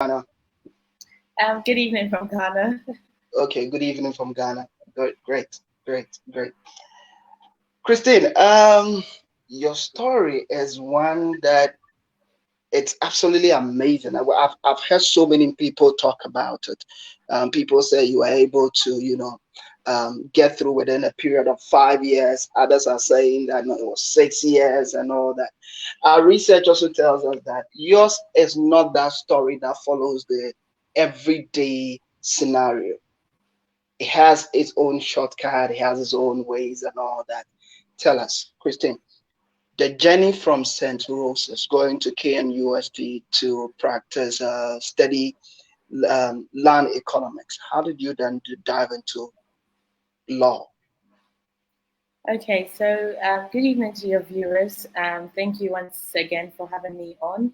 Ghana? Good evening from Ghana. Okay, good evening from Ghana. Good, great, great, great. Christine, your story is one that it's absolutely amazing. I've heard so many people talk about it. People say you are able to, get through within a period of 5 years. Others are saying that no, it was 6 years and all that. Our research also tells us that yours is not that story that follows the everyday scenario. It has its own shortcut, it has its own ways and all that. Tell us, Christine, the journey from St. Rose's going to KNUST to practice study land economics. How did you then dive into law? Okay, so good evening to your viewers. Thank you once again for having me on.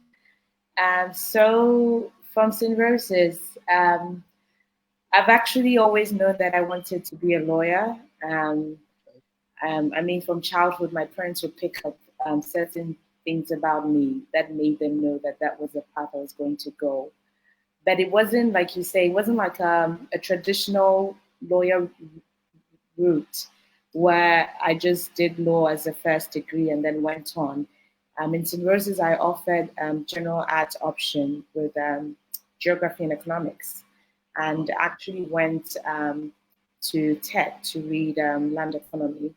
So, from St. Rose's, I've actually always known that I wanted to be a lawyer. I mean, from childhood, my parents would pick up certain things about me that made them know that that was the path I was going to go. But it wasn't like you say, it wasn't like a traditional lawyer route where I just did law as a first degree and then went on. In St. Rose's, I offered general arts option with geography and economics, and actually went to TED to read land economy.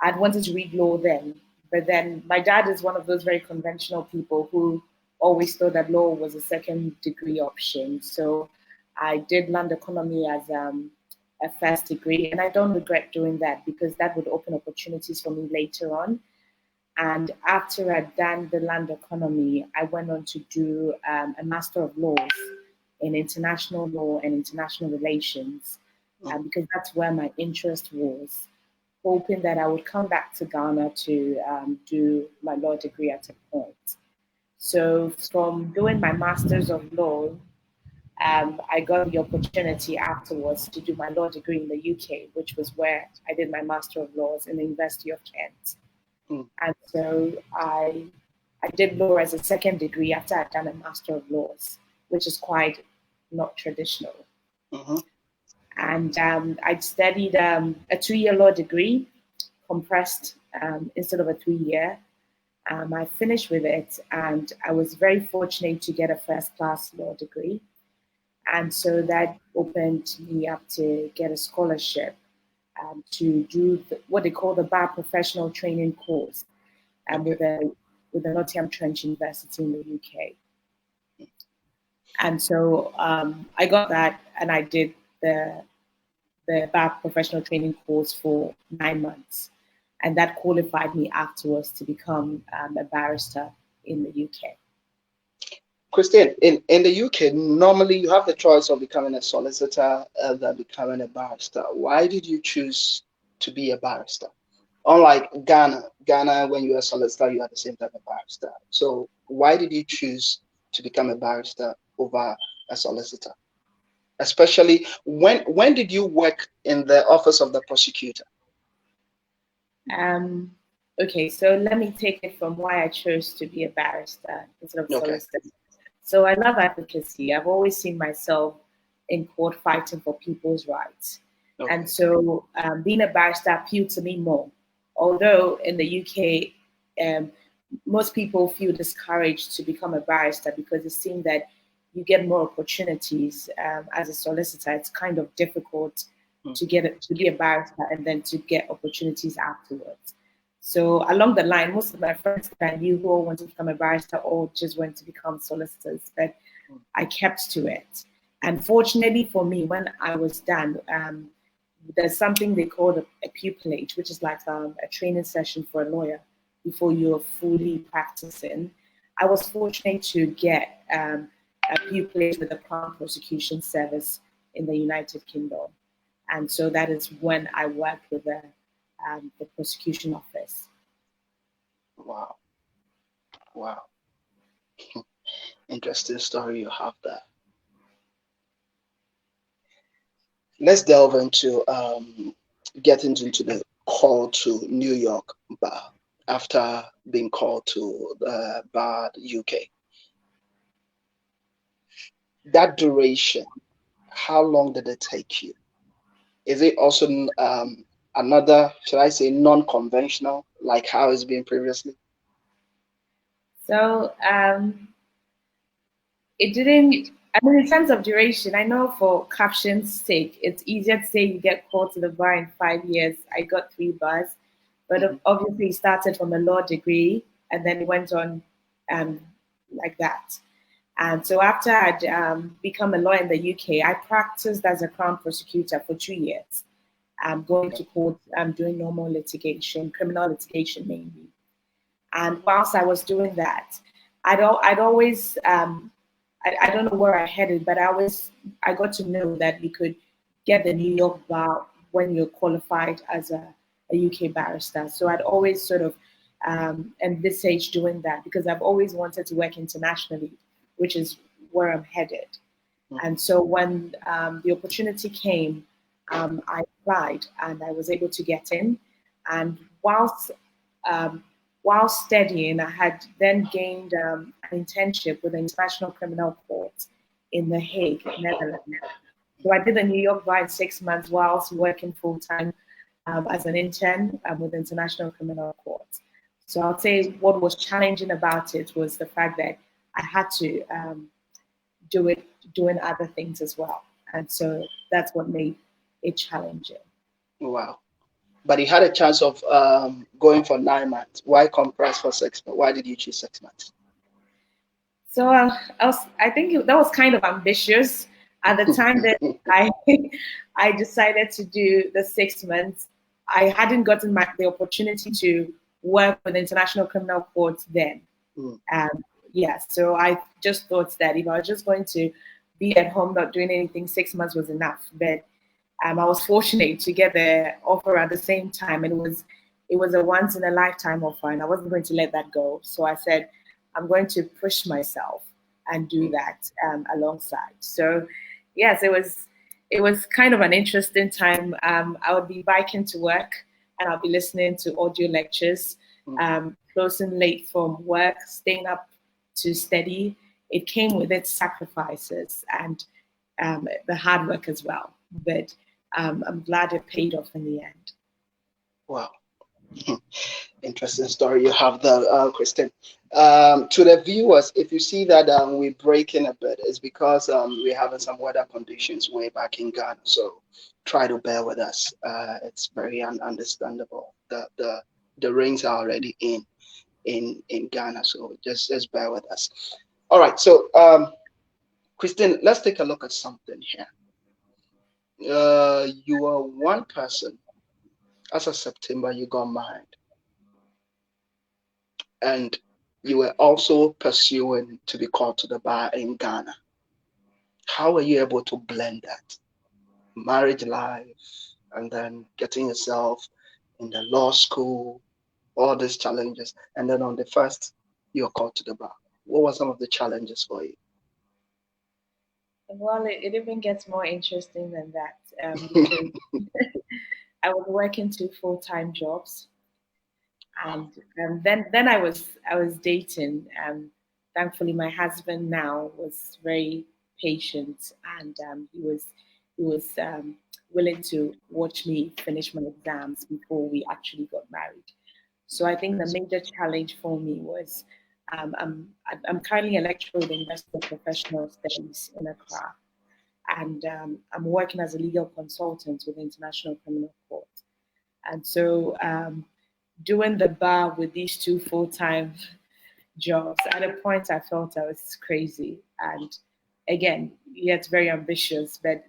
I'd wanted to read law then, but then my dad is one of those very conventional people who always thought that law was a second degree option. So I did land economy as a first degree, and I don't regret doing that because that would open opportunities for me later on. And after I'd done the land economy, I went on to do a Master of Laws in international law and international relations, because that's where my interest was, hoping that I would come back to Ghana to do my law degree at a point. So, from doing my Masters of Law, I got the opportunity afterwards to do my law degree in the UK, which was where I did my Master of Laws in the University of Kent. Mm. And so I did law as a second degree after I'd done a Master of Laws, which is quite not traditional. Mm-hmm. And I studied a 2 year law degree, compressed instead of a 3 year. I finished with it, and I was very fortunate to get a first class law degree. And so that opened me up to get a scholarship to do what they call the bar professional training course Okay. with the Nottingham Trent University in the UK. And so I got that, and I did the bar professional training course for 9 months, and that qualified me afterwards to become a barrister in the UK. Christine, in the UK, normally you have the choice of becoming a solicitor than becoming a barrister. Why did you choose to be a barrister? Unlike Ghana, when you're a solicitor, you are the same type of barrister. So why did you choose to become a barrister over a solicitor? Especially when did you work in the office of the prosecutor? Um, okay, so let me take it from why I chose to be a barrister instead of Okay. solicitor. So I love advocacy. I've always seen myself in court fighting for people's rights. Okay. And so being a barrister appealed to me more. Although in the UK, most people feel discouraged to become a barrister because it seems that you get more opportunities as a solicitor. It's kind of difficult to to be a barrister and then to get opportunities afterwards. So along the line, most of my friends that I knew who all wanted to become a barrister all just went to become solicitors, but I kept to it. And fortunately for me, when I was done, there's something they call a pupillage, which is like a training session for a lawyer before you're fully practicing. I was fortunate to get a pupillage with the Crown Prosecution Service in the United Kingdom. And so that is when I worked with the prosecution office. Wow. Wow. Interesting story you have there. Let's delve into getting into the call to New York bar after being called to the bar UK. that duration, how long did it take you? Is it also another, should I say, non-conventional, like how it's been previously? So it didn't. I mean, in terms of duration, I know for caption's sake, it's easier to say you get called to the bar in 5 years. I got 3 bars, but Hmm. obviously it started from a law degree and then it went on um, like that. And so after I'd become a lawyer in the UK, I practiced as a Crown prosecutor for 2 years, going to court, doing normal litigation, criminal litigation mainly. And whilst I was doing that, I'd always, I don't know where I headed, but I got to know that you could get the New York bar when you're qualified as a UK barrister. So I'd always sort of envisaged doing that because I've always wanted to work internationally, which is where I'm headed. And so when the opportunity came, I applied and I was able to get in. And um, while studying, I had then gained an internship with the International Criminal Court in The Hague, Netherlands. So I did the New York bar in 6 months whilst working full time as an intern with the International Criminal Court. So I'll say what was challenging about it was the fact that I had to do it doing other things as well. And so that's what made it challenging. Wow. But you had a chance of going for 9 months. Why compress for 6 months? Why did you choose 6 months? So I think that was kind of ambitious at the time that I I decided to do the 6 months. I hadn't gotten the opportunity to work with the International Criminal Court then. Mm. Um, yeah, so I just thought that if I was just going to be at home not doing anything, 6 months was enough. But I was fortunate to get the offer at the same time, and it was a once in a lifetime offer, and I wasn't going to let that go. So I said, I'm going to push myself and do Mm. that alongside. So yes, it was kind of an interesting time. I would be biking to work, and I'll be listening to audio lectures, Mm. closing late from work, staying up to study. It came with its sacrifices and the hard work as well. But I'm glad it paid off in the end. Wow. Interesting story you have there, Christine. To the viewers, if you see that we're breaking a bit, it's because we're having some weather conditions way back in Ghana. So try to bear with us. It's very understandable. The rains are already in Ghana, so just bear with us. All right. So Christine, let's take a look at something here. You are one person. As of September, you got married, and you were also pursuing to be called to the bar in Ghana. How were you able to blend that marriage life and then getting yourself in the law school, all these challenges, and then on the first, you're called to the bar? What were some of the challenges for you? Well, it even gets more interesting than that because I was working 2 full-time jobs, and then I was dating. Thankfully, my husband now was very patient, and he was willing to watch me finish my exams before we actually got married. So I think the major challenge for me was I'm currently a lecturer with the University of Professional Studies in Accra, and I'm working as a legal consultant with the International Criminal Court. And so doing the bar with these 2 full-time jobs, at a point I felt I was crazy. And again, yet very ambitious, but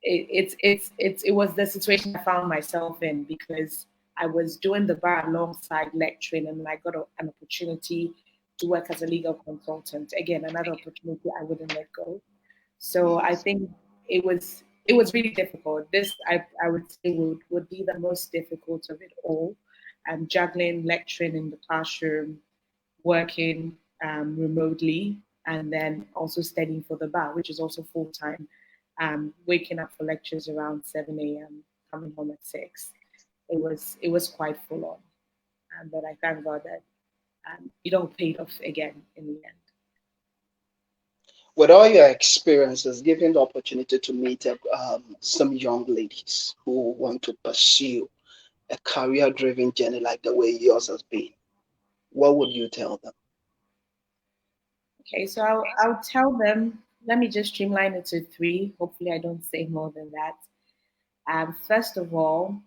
it was the situation I found myself in because I was doing the bar alongside lecturing, and I got an opportunity to work as a legal consultant. Again, another opportunity I wouldn't let go. So I think it was really difficult. This I would say would be the most difficult of it all. Juggling lecturing in the classroom, working remotely, and then also studying for the bar, which is also full time. Waking up for lectures around 7 a.m., coming home at 6. It was quite full on, but I thank God that it all paid off again in the end. With all your experiences, given the opportunity to meet some young ladies who want to pursue a career-driven journey like the way yours has been, what would you tell them? Okay, so I'll tell them, let me just streamline it to three. Hopefully, I don't say more than that. First of all,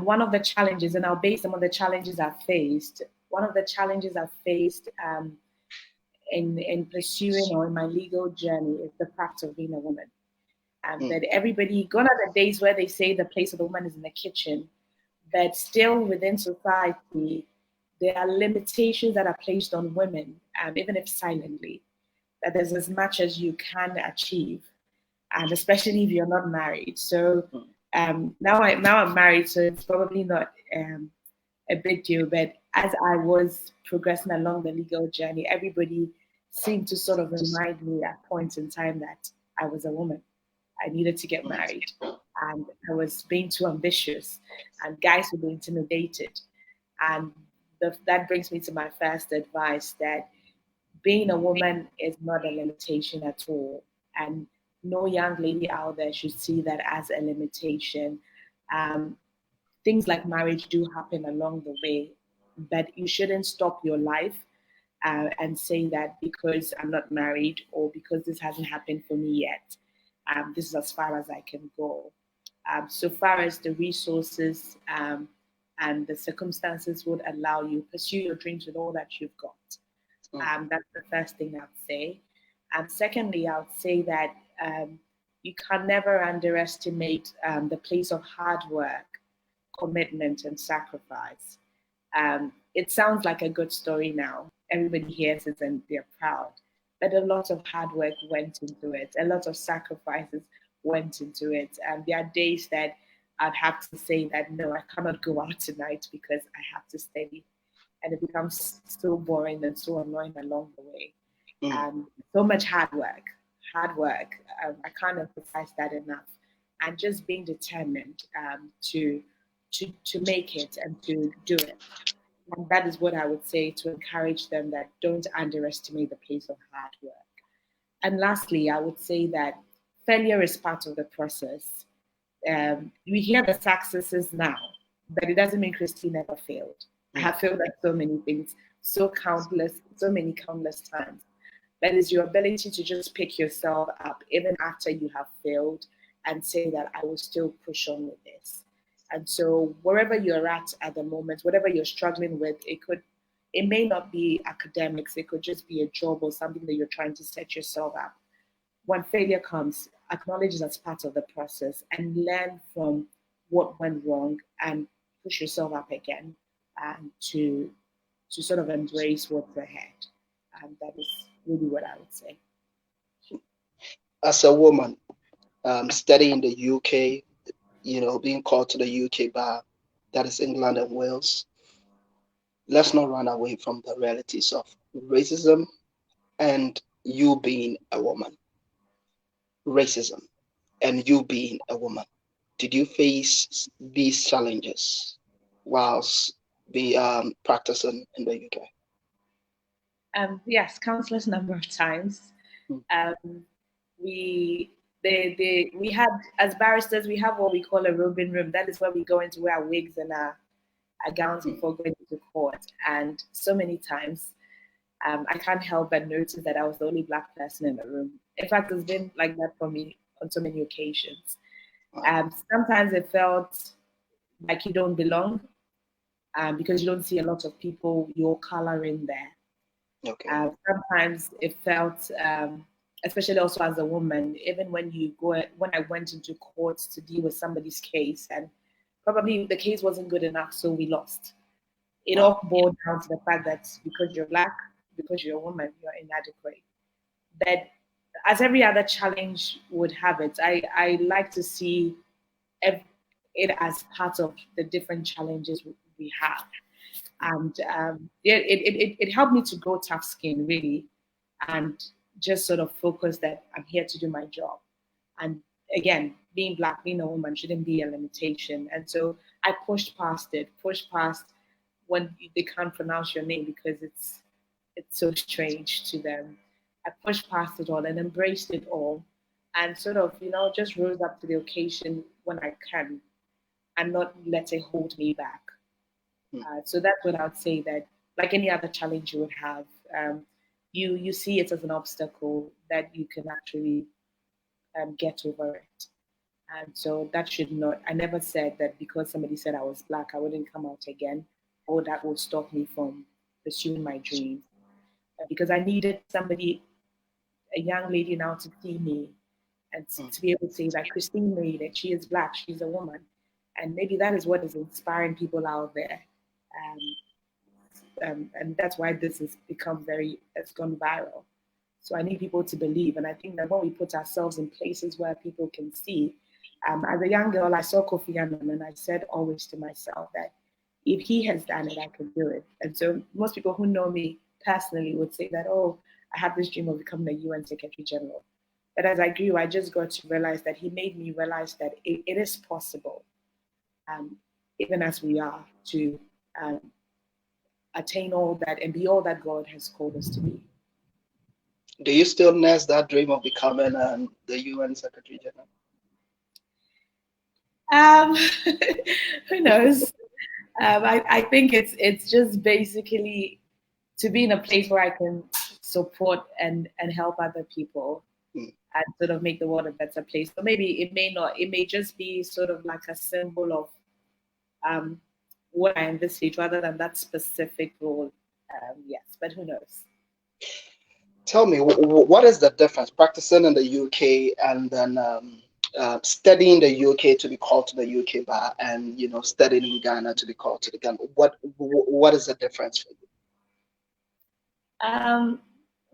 one of the challenges, and I'll base them on the challenges I've faced. One of the challenges I've faced in pursuing or in my legal journey is the fact of being a woman. Mm, That everybody, gone are the days where they say the place of the woman is in the kitchen, but still within society, there are limitations that are placed on women, even if silently, that there's as much as you can achieve, and especially if you're not married. So mm, now I'm married, so it's probably not a big deal. But as I was progressing along the legal journey, everybody seemed to sort of remind me at points in time that I was a woman. I needed to get mm, married, and I was being too ambitious, and guys were being intimidated. And that brings me to my first advice that being a woman is not a limitation at all. And no young lady out there should see that as a limitation. Um, Things like marriage do happen along the way, but you shouldn't stop your life and say that because I'm not married or because this hasn't happened for me yet, this is as far as I can go. So far as the resources and the circumstances would allow you pursue your dreams with all that you've got. mm, That's the first thing I'd say. Secondly, I would say that you can never underestimate the place of hard work, commitment, and sacrifice. It sounds like a good story now. Everybody hears it and they're proud. But a lot of hard work went into it, a lot of sacrifices went into it. And there are days that I'd have to say that no, I cannot go out tonight because I have to study. And it becomes so boring and so annoying along the way. mm. So much hard work, hard work. I can't emphasize that enough. And just being determined to make it and to do it. And that is what I would say to encourage them that don't underestimate the place of hard work. And lastly, I would say that failure is part of the process. We hear the successes now, but it doesn't mean Christine never failed. I Mm. have failed at so many things, so many countless times. But it's your ability to just pick yourself up even after you have failed and say that I will still push on with this. And so wherever you're at the moment, whatever you're struggling with, it may not be academics, it could just be a job or something that you're trying to set yourself up. When failure comes, acknowledge it as part of the process and learn from what went wrong and push yourself up again and to sort of embrace what's ahead. And that is really what I would say. As a woman, studying in the UK, being called to the UK bar, that is England and Wales, let's not run away from the realities of racism and you being a woman. Racism and you being a woman. Did you face these challenges whilst be practicing in the UK? Yes, countless number of times. Mm, Um, we we had as barristers we have what we call a robing room. That is where we go into wear our wigs and our gowns mm, before going to court. And so many times, I can't help but notice that I was the only black person in the room. In fact, it's been like that for me on so many occasions. wow, Sometimes it felt like you don't belong because you don't see a lot of people your color in there. okay. Sometimes it felt, especially also as a woman, even when I went into court to deal with somebody's case, and probably the case wasn't good enough, so we lost. It Wow. all boiled down to the fact that because you're black, because you're a woman, you're inadequate. But as every other challenge would have it, I like to see it as part of the different challenges we have. And yeah, it helped me to grow tough skin, really, and just sort of focus that I'm here to do my job. And again, being black, being a woman shouldn't be a limitation. And so I pushed past when they can't pronounce your name because it's so strange to them. I pushed past it all and embraced it all, and sort of, just rose up to the occasion when I can, and not let it hold me back. So that's what I would say, that like any other challenge you would have, you see it as an obstacle that you can actually get over it. And so that should not, I never said that because somebody said I was black, I wouldn't come out again, or that would stop me from pursuing my dreams. Because I needed somebody, a young lady now, to see me and to be able to say that Christine made it. She is black, she's a woman. And maybe that is what is inspiring people out there. And that's why this has become it's gone viral. So I need people to believe. And I think that when we put ourselves in places where people can see, as a young girl, I saw Kofi Annan and I said always to myself that if he has done it, I can do it. And so most people who know me personally would say that, oh, I have this dream of becoming a UN Secretary General. But as I grew, I just got to realize that he made me realize that it is possible, um, even as we are, to um, attain all that and be all that God has called us to be. Do you still nest that dream of becoming the UN Secretary General? Um, who knows? I think it's just basically to be in a place where I can support and help other people and sort of make the world a better place. So maybe it may not. It may just be sort of like a symbol of um, what I envisage rather than that specific role. Yes, but who knows? Tell me, what is the difference practicing in the UK and then studying the UK to be called to the UK bar, and studying in Ghana to be called to the Ghana? What is the difference for you?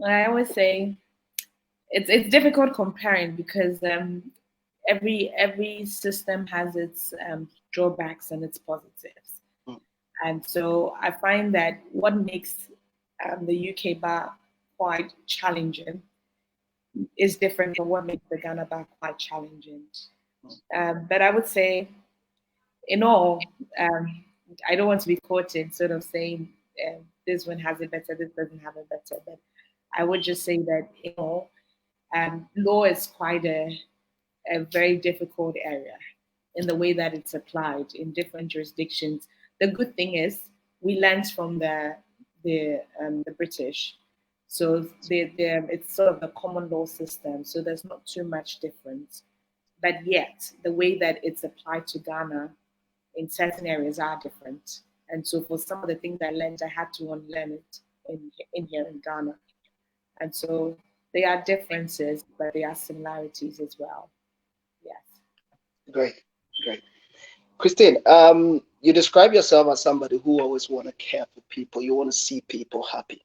I always say it's difficult comparing because every system has its drawbacks and its positives. And so I find that what makes the UK bar quite challenging is different from what makes the Ghana bar quite challenging. But I would say, in all, I don't want to be quoted sort of saying this one has it better, this doesn't have it better. But I would just say that, law is quite a very difficult area in the way that it's applied in different jurisdictions. The good thing is we learned from the British, so it's sort of the common law system. So there's not too much difference, but yet the way that it's applied to Ghana in certain areas are different. And so for some of the things I learned, I had to unlearn it in here in Ghana. And so there are differences, but there are similarities as well. Yes. Great, great. Christine, you describe yourself as somebody who always want to care for people. You want to see people happy.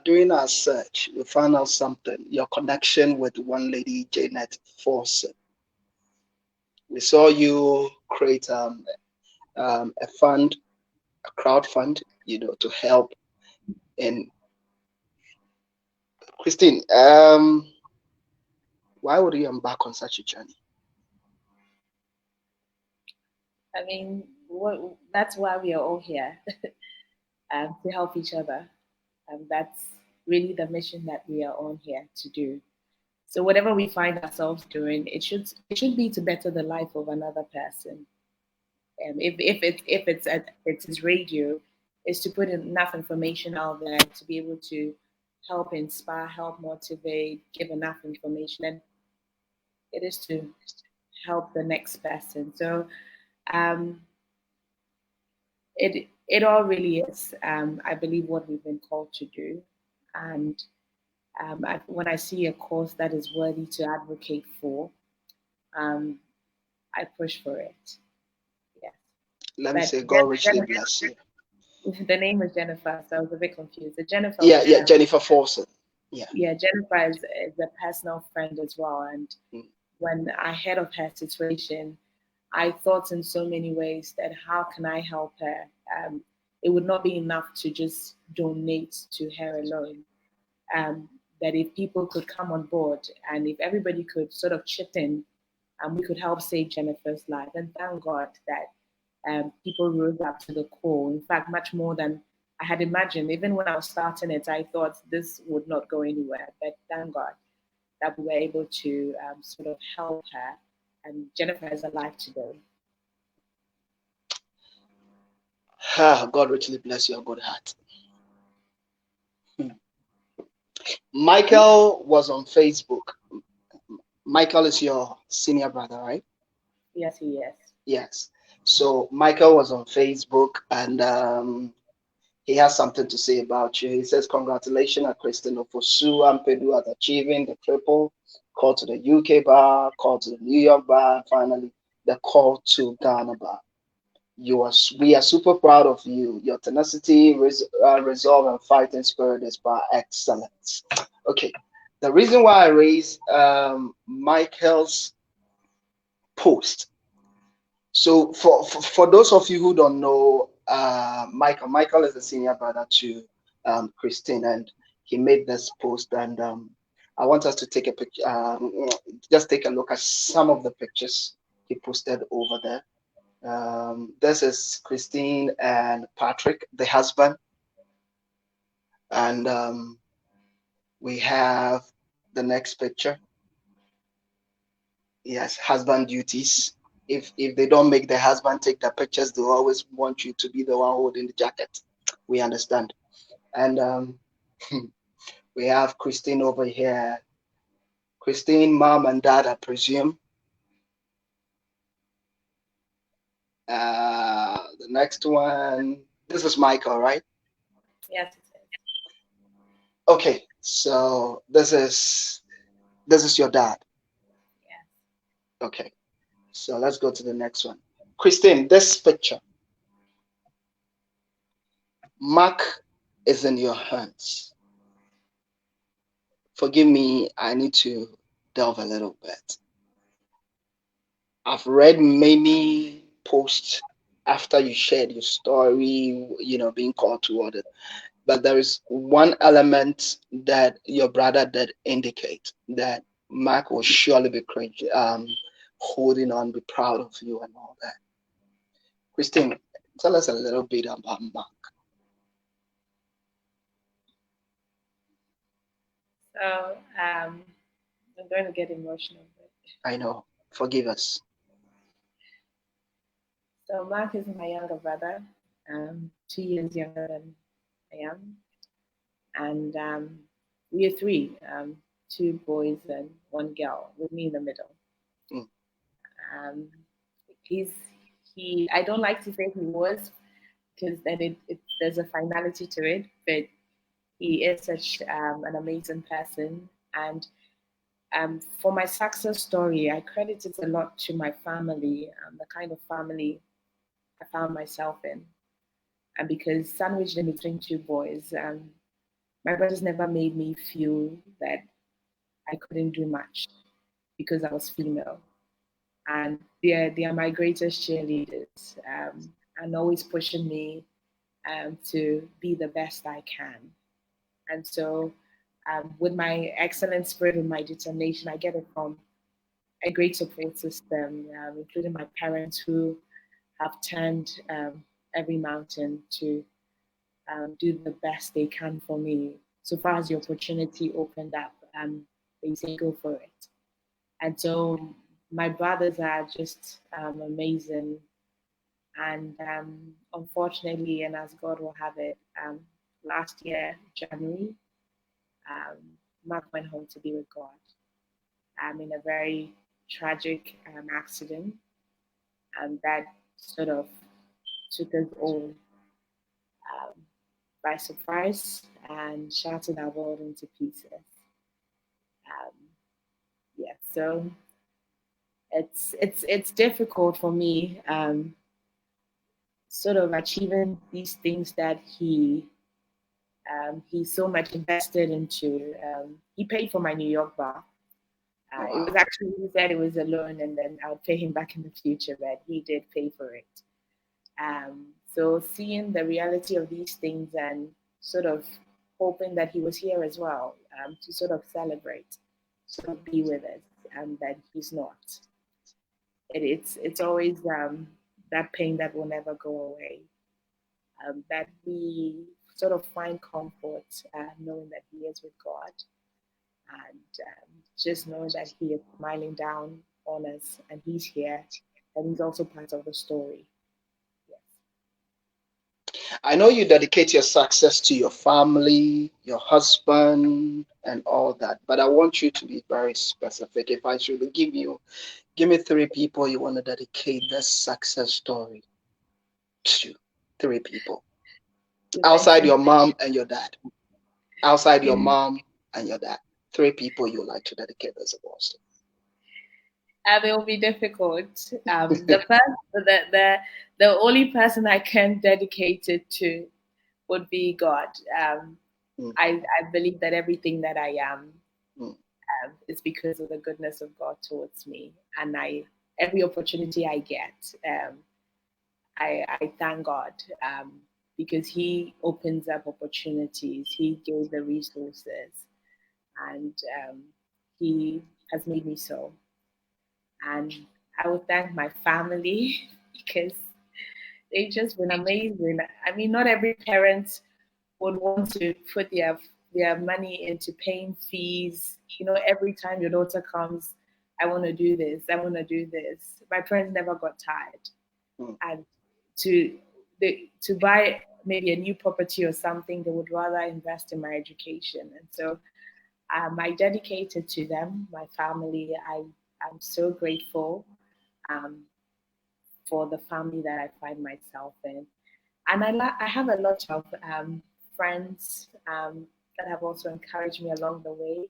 During our search, we found out something. Your connection with one lady, Janet Fawcett. We saw you create a fund, a crowd fund, to help. And Christine, why would you embark on such a journey? I mean, that's why we are all here, to help each other. And that's really the mission that we are on here to do. So whatever we find ourselves doing, it should be to better the life of another person. If it's radio, is to put enough information out there to be able to help inspire, help motivate, give enough information, and it is to help the next person. So um, it all really is, I believe, what we've been called to do, and when I see a cause that is worthy to advocate for, um, I push for it. Yes, Let me but say, God richly bless you. The name is Jennifer, so I was a bit confused. The Jennifer Yeah, was yeah, Jennifer Fawcett. Yeah. Yeah, Jennifer is a personal friend as well. And when I heard of her situation, I thought in so many ways that how can I help her? It would not be enough to just donate to her alone. That if people could come on board and if everybody could sort of chip in, we could help save Jennifer's life. And thank God that people rose up to the call. In fact, much more than I had imagined. Even when I was starting it, I thought this would not go anywhere. But thank God that we were able to sort of help her. And Jennifer is alive today. God richly bless your good heart. Michael was on Facebook. Michael is your senior brother, right? Yes, he is. Yes. So Michael was on Facebook, and he has something to say about you. He says, "Congratulations, Christian Ofosu Ampedu, at achieving the triple call to the UK bar, call to the New York bar, and finally the call to Ghana bar. We are super proud of you. Your tenacity, resolve, and fighting spirit is by excellence." Okay. The reason why I raised Michael's post. So for those of you who don't know, Michael is a senior brother to Christine, and he made this post, and I want us to take a picture, just take a look at some of the pictures he posted over there. This is Christine and Patrick, the husband, and we have the next picture. Yes, husband duties. If they don't make the husband take the pictures, they always want you to be the one holding the jacket. We understand. And we have Christine over here. Christine, mom and dad, I presume. The next one. This is Michael, right? Yes, it is. Okay, so this is your dad. Yes. Okay, so let's go to the next one. Christine, this picture. Mark is in your hands. Forgive me, I need to delve a little bit. I've read many posts after you shared your story, being called to order. But there is one element that your brother did indicate that Mark will surely be holding on, be proud of you and all that. Christine, tell us a little bit about Mark. So I'm going to get emotional. But I know. Forgive us. so Mark is my younger brother, 2 years younger than I am, and we are three, two boys and one girl, with me in the middle. Mm. Um, he's he. I don't like to say he was, because then there's a finality to it, but he is such an amazing person. And for my success story, I credit it a lot to my family, the kind of family I found myself in. And because sandwiched in between two boys, my brothers never made me feel that I couldn't do much because I was female. And they are my greatest cheerleaders, and always pushing me to be the best I can. And so, with my excellent spirit and my determination, I get it from a great support system, including my parents who have turned every mountain to do the best they can for me. So far as the opportunity opened up, they say go for it. And so my brothers are just amazing. And unfortunately, and as God will have it, last year, January, um, Mark went home to be with God in a very tragic accident, and that sort of took us all um, by surprise and shattered our world into pieces. Um, yeah, so it's difficult for me, sort of achieving these things that he so much invested into. He paid for my New York bar. It was Wow. actually, he said it was a loan, and then I'll pay him back in the future, but he did pay for it. So seeing the reality of these things and sort of hoping that he was here as well, to sort of celebrate, sort of be with us, and that he's not. It's always that pain that will never go away. That we sort of find comfort knowing that he is with God, and just knowing that he is smiling down on us and he's here and he's also part of the story. Yes. I know you dedicate your success to your family, your husband, and all that, but I want you to be very specific. If I should give me three people you want to dedicate this success story to. Three people. You Outside mentioned your mom and your dad. Outside your in mom and your dad. Three people you like to dedicate this awards to. it will be difficult. The first, the only person I can dedicate it to would be God. Mm, I believe that everything that I am mm, is because of the goodness of God towards me, and every opportunity I get, I thank God because He opens up opportunities. He gives the resources, and He has made me so. And I would thank my family because they've just been amazing. I mean, not every parent would want to put their money into paying fees. You know, every time your daughter comes, I want to do this. I want to do this. My parents never got tired, mm, and to to buy maybe a new property or something, they would rather invest in my education. And so I dedicated to them, my family. I'm so grateful um, for the family that I find myself in. And I have a lot of friends that have also encouraged me along the way.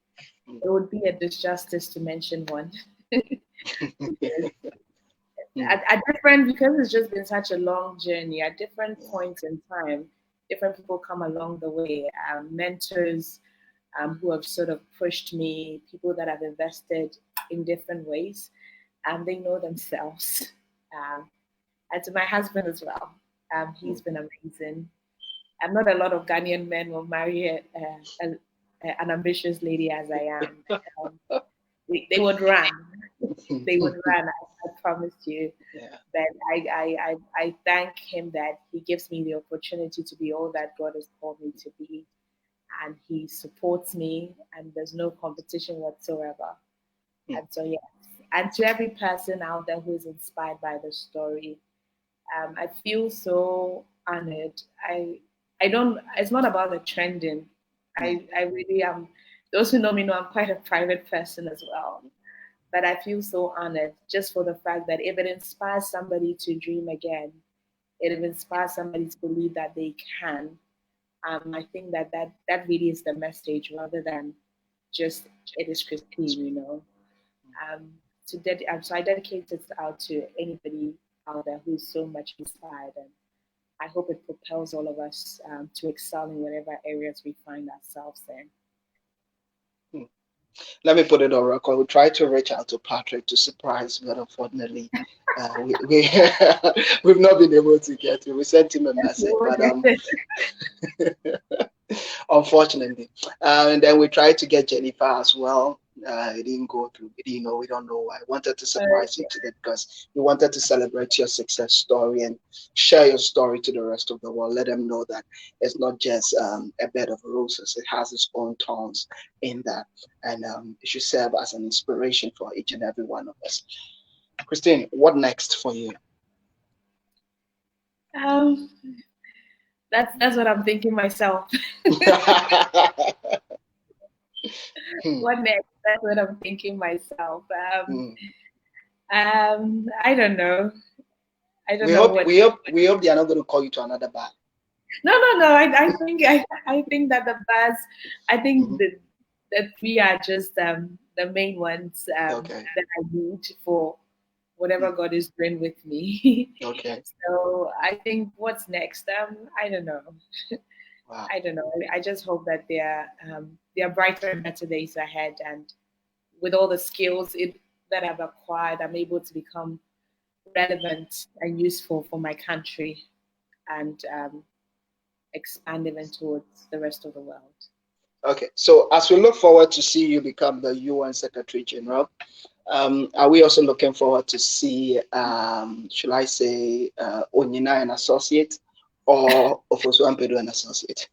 mm, It would be a disjustice to mention one. Because mm, at different, because it's just been such a long journey, at different points in time, different people come along the way, mentors who have sort of pushed me, people that have invested in different ways, and they know themselves. Um, and to my husband as well. He's mm. been amazing. I'm not a lot of Ghanaian men will marry an ambitious lady as I am. Um, they would run. They would run. I promise you. Yeah. But I thank him that he gives me the opportunity to be all that God has called me to be, and he supports me, and there's no competition whatsoever. Mm, And so yes, and to every person out there who is inspired by the story, I feel so honored. I don't. It's not about the trending. mm, I really am. Those who know me know I'm quite a private person as well. But I feel so honored just for the fact that if it inspires somebody to dream again, it inspires somebody to believe that they can. I think that really is the message rather than just it is Christine, you know. So I dedicate it out to anybody out there who is so much inspired, and I hope it propels all of us to excel in whatever areas we find ourselves in. mm. Let me put it on record. We tried to reach out to Patrick to surprise, but unfortunately, we we've not been able to get him. We sent him a message, but unfortunately. And then we tried to get Jennifer as well. It didn't go through. We didn't know. We don't know why. Wanted to surprise you today because we wanted to celebrate your success story and share your story to the rest of the world. Let them know that it's not just a bed of roses. It has its own thorns in that, and it should serve as an inspiration for each and every one of us. Christine, what next for you? um, that's what I'm thinking myself. Hmm, What next? That's what I'm thinking myself. hmm. I don't know. I don't We know hope what. we hope they are not going to call you to another bar. No, no, no. I think that the bars. I think Mhm. that we are just the main ones Okay. that I need for Mm, whatever God is doing with me. okay. So I think what's next? I don't know. Wow. I don't know. I just hope that there are brighter and better days ahead, and with all the skills that I've acquired, I'm able to become relevant and useful for my country and expand even towards the rest of the world. Okay. So as we look forward to see you become the UN Secretary General, are we also looking forward to see, should I say, Onyina and Associate or Ofosu Ampedu and Associate?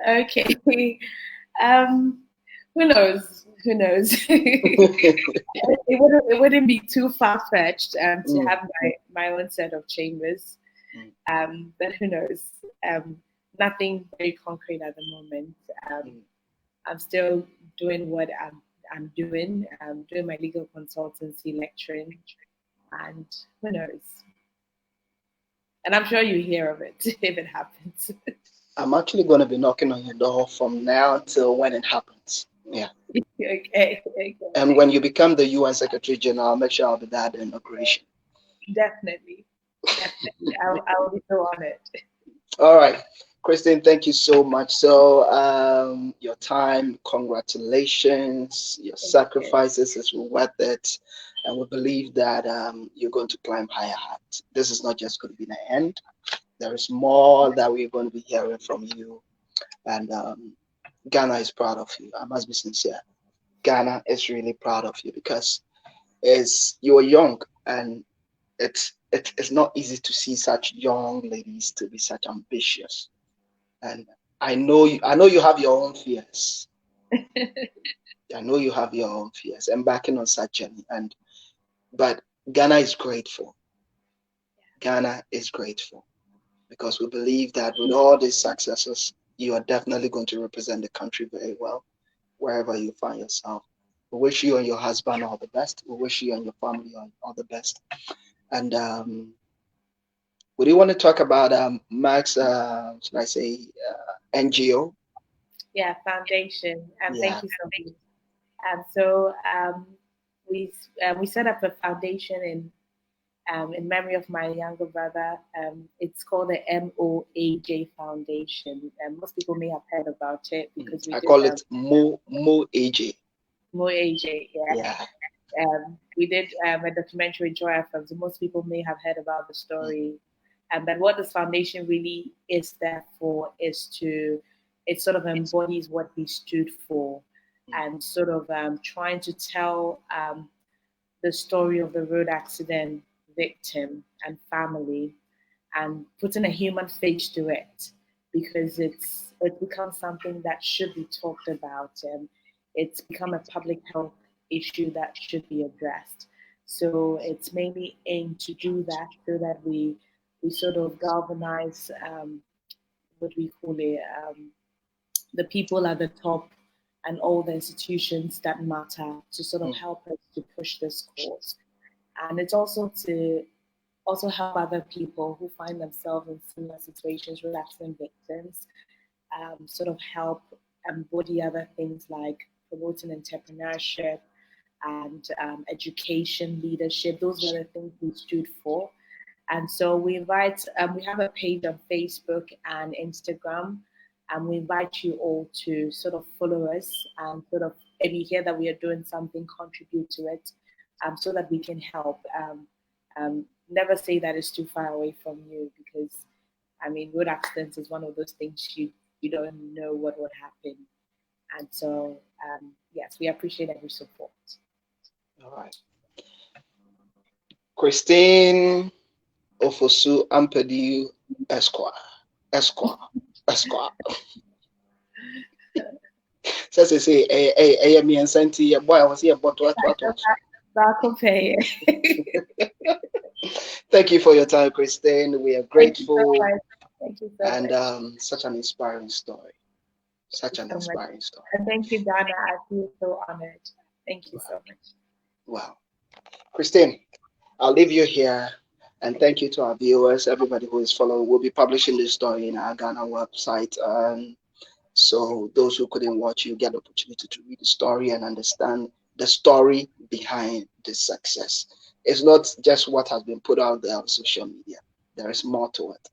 Okay. Um, who knows? Who knows? It wouldn't be too far fetched to Mm, have my own set of chambers. mm, But who knows? Um, Nothing very concrete at the moment. mm. I'm still doing what I'm doing. I'm doing my legal consultancy, lecturing, and who knows? And I'm sure you hear of it if it happens. I'm actually going to be knocking on your door from now till when it happens. Yeah. Okay, okay, And when you become the UN Secretary General, I'll make sure I'll be there at the inauguration. definitely, definitely. I'll be so honored. All right. Christine, thank you so much. So, your time, congratulations. Your Thank you. sacrifices is worth it. And we believe that you're going to climb higher heights. This is not just going to be the end. There is more that we're going to be hearing from you. And Ghana is proud of you. I must be sincere. Ghana is really proud of you because you're young and it's not easy to see such young ladies to be such ambitious. And I know you have your own fears. I know you have your own fears embarking on such journey. But Ghana is grateful. Ghana is grateful because we believe that with all these successes, you are definitely going to represent the country very well wherever you find yourself. We wish you and your husband all the best. We wish you and your family all the best. And would you want to talk about Max, should I say, NGO? Yeah, foundation. Yeah. Thank you so much. So we set up a foundation in memory of my younger brother. It's called the MOAJ Foundation, and most people may have heard about it because we I did call it Mo AJ. MOAJ. Yeah, Yeah. we did a documentary with Joy FM, so most people may have heard about the Mm, story. But what this foundation really is there for is it sort of embodies what we stood for, mm, and sort of trying to tell the story of the road accident victim and family, and putting a human face to it, because it becomes something that should be talked about, and it's become a public health issue that should be addressed. So it's mainly aimed to do that so that we sort of galvanize, what we call it, the people at the top and all the institutions that matter to sort of mm, help us to push this cause. And it's also to also help other people who find themselves in similar situations, relapsing victims, sort of help embody other things like promoting entrepreneurship and education, leadership. Those were the things we stood for. And so we have a page on Facebook and Instagram, and we invite you all to sort of follow us and sort of, if you hear that we are doing something, contribute to it, so that we can help. Never say that it's too far away from you, because, I mean, road accidents is one of those things you don't know what would happen. And so, yes, we appreciate every support. all right. Christine Ofosu Ampadu Esquire. Esquire. Esquire. Says they say, hey, me and Santi, boy, I was here, but what. Back okay. Thank you for your time, Christine. We are Thank you so grateful much. Thank you so and much. such an inspiring story. Thank Such you an so much. inspiring story. And thank you, Donna. I feel so honored. Thank you Wow. so much. Wow. Christine, I'll leave you here. And thank you to our viewers, everybody who is following. We'll be publishing this story in our Ghana website. So those who couldn't watch, you get the opportunity to read the story and understand the story behind the success. It's not just what has been put out there on social media. There is more to it.